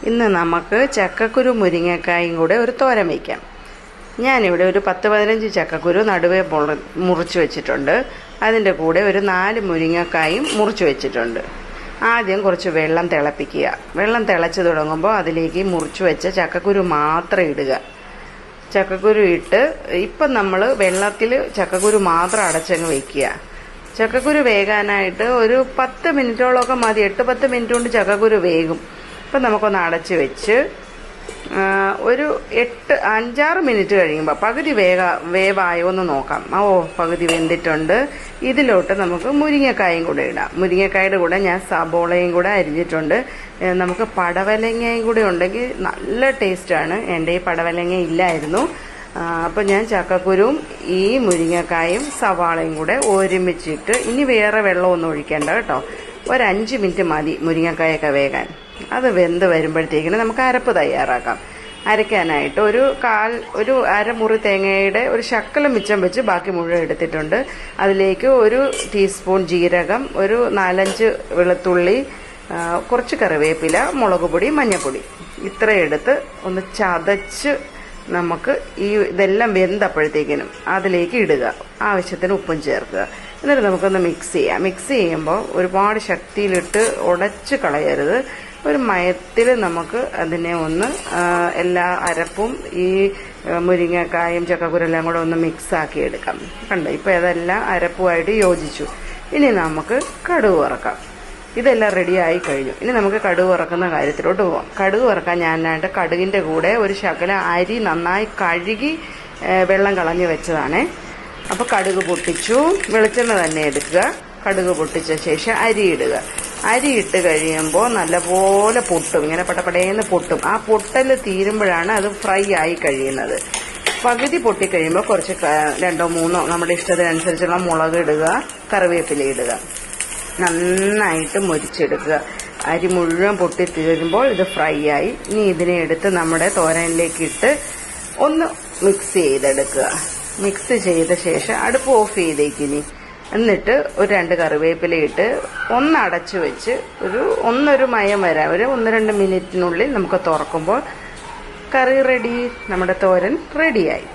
ഇന്ന് നമുക്ക് ചക്കക്കുരു മുരിങ്ങക്കായും കൂടെ ഒരു തോരൻ വയ്ക്കാം. ഞാനിവിടെ ഒരു 10-15 ചക്കക്കുരു നടുവേ മുറിച്ച് വെച്ചിട്ടുണ്ട്. അതിൻ്റെ കൂടെ ഒരു 4 മുരിങ്ങക്കായും മുറിച്ച് വെച്ചിട്ടുണ്ട്. ആദ്യം കുറച്ച് വെള്ളം തിളപ്പിക്കുക. വെള്ളം തിളച്ച് തുടങ്ങുമ്പോൾ അതിലേക്ക് മുറിച്ച് വെച്ച ചക്കക്കുരു മാത്രം ഇടുക. ചക്കക്കുരു ഇട്ട് ഇപ്പം നമ്മൾ വെള്ളത്തിൽ ചക്കക്കുരു മാത്രം അടച്ചങ്ങ് വയ്ക്കുക. ചക്കക്കുരു വേകാനായിട്ട് ഒരു 10 മിനിറ്റോളമൊക്കെ മതി. 8-10 മിനിറ്റ് കൊണ്ട് ചക്കക്കുരു വേകും. ഇപ്പം നമുക്കൊന്ന് അടച്ച് വെച്ച് ഒരു 5-6 മിനിറ്റ് കഴിയുമ്പോൾ പകുതി വേവായോ എന്ന് നോക്കാം. പകുതി വെന്തിട്ടുണ്ട്. ഇതിലോട്ട് നമുക്ക് മുരിങ്ങക്കായും കൂടെ ഇടാം. മുരിങ്ങക്കായുടെ കൂടെ ഞാൻ സബോളയും കൂടെ അരിഞ്ഞിട്ടുണ്ട്. നമുക്ക് പടവലങ്ങയും കൂടെ ഉണ്ടെങ്കിൽ നല്ല ടേസ്റ്റാണ്. എൻ്റെ ഈ പടവലങ്ങ ഇല്ലായിരുന്നു. അപ്പോൾ ഞാൻ ചക്കക്കുരുവും ഈ മുരിങ്ങക്കായും സവാളയും കൂടെ ഒരുമിച്ചിട്ട്, ഇനി വേറെ വെള്ളമൊന്നും ഒഴിക്കേണ്ട കേട്ടോ. ഒരു 5 മിനിറ്റ് മതി മുരിങ്ങക്കായൊക്കെ വേകാൻ. അത് വെന്ത് വരുമ്പോഴത്തേക്കിന് നമുക്ക് അരപ്പ് തയ്യാറാക്കാം. അരയ്ക്കാനായിട്ട് ഒരു അരമുറി തേങ്ങയുടെ ഒരു ശക്കലം മിച്ചം വെച്ച് ബാക്കി മുഴുവൻ എടുത്തിട്ടുണ്ട്. അതിലേക്ക് 1 ടീസ്പൂൺ ജീരകം, ഒരു 4-5 വെളുത്തുള്ളി, കുറച്ച് കറിവേപ്പില, മുളക് പൊടി, മഞ്ഞൾപ്പൊടി ഇത്രയും എടുത്ത് ഒന്ന് ചതച്ച് നമുക്ക് ഇതെല്ലാം വെന്തപ്പോഴത്തേക്കിനും അതിലേക്ക് ഇടുക. ആവശ്യത്തിന് ഉപ്പും ചേർക്കുക. എന്നിട്ട് നമുക്കൊന്ന് മിക്സ് ചെയ്യാം. മിക്സ് ചെയ്യുമ്പോൾ ഒരുപാട് ശക്തിയിലിട്ട് ഉടച്ച് കളയരുത്. ഒരു മയത്തിൽ നമുക്ക് അതിനെ ഒന്ന് എല്ലാ അരപ്പും ഈ മുരിങ്ങക്കായും ചക്കക്കുരെല്ലാം കൂടെ ഒന്ന് മിക്സാക്കി എടുക്കാം. കണ്ടോ, ഇപ്പോൾ അതെല്ലാം അരപ്പുമായിട്ട് യോജിച്ചു. ഇനി നമുക്ക് കടുക് വറക്കാം. ഇതെല്ലാം റെഡിയായി കഴിഞ്ഞു. ഇനി നമുക്ക് കടുക് വറക്കുന്ന കാര്യത്തിലോട്ട് പോവാം. കടുക് വറക്കാൻ ഞാനായിട്ട് കടുകിൻ്റെ കൂടെ ഒരു ശകല അരി നന്നായി കഴുകി വെള്ളം കളഞ്ഞ് വെച്ചതാണ്. അപ്പോൾ കടുക് പൊട്ടിച്ചു. വെളിച്ചെണ്ണ തന്നെ എടുക്കുക. കടുക് പൊട്ടിച്ച ശേഷം അരി ഇടുക. അരി ഇട്ട് കഴിയുമ്പോൾ നല്ലപോലെ പൊട്ടും. ഇങ്ങനെ പടപടേന്ന് പൊട്ടും. ആ പൊട്ടൽ തീരുമ്പോഴാണ് അത് ഫ്രൈ ആയി കഴിയുന്നത്. പകുതി പൊട്ടിക്കഴിയുമ്പോൾ കുറച്ച് 2-3 നമ്മുടെ ഇഷ്ടത്തിനനുസരിച്ചുള്ള മുളക് ഇടുക, കറിവേപ്പില ഇടുക. നന്നായിട്ട് മുരിച്ചെടുക്കുക. അരി മുഴുവൻ പൊട്ടി തീരുമ്പോൾ ഇത് ഫ്രൈ ആയി. ഇനി ഇതിനെ എടുത്ത് നമ്മുടെ തോരനിലേക്ക് ഇട്ട് ഒന്ന് മിക്സ് ചെയ്തെടുക്കുക. മിക്സ് ചെയ്ത ശേഷം അടുപ്പ് ഓഫ് ചെയ്തേക്കിനി. എന്നിട്ട് ഒരു 2 കറിവേപ്പില ഇട്ട് ഒന്ന് അടച്ചു വെച്ച് ഒരു മയം വരാം. ഒരു 1-2 മിനിറ്റിനുള്ളിൽ നമുക്ക് തുറക്കുമ്പോൾ കറി റെഡി. നമ്മുടെ തോരൻ റെഡിയായി.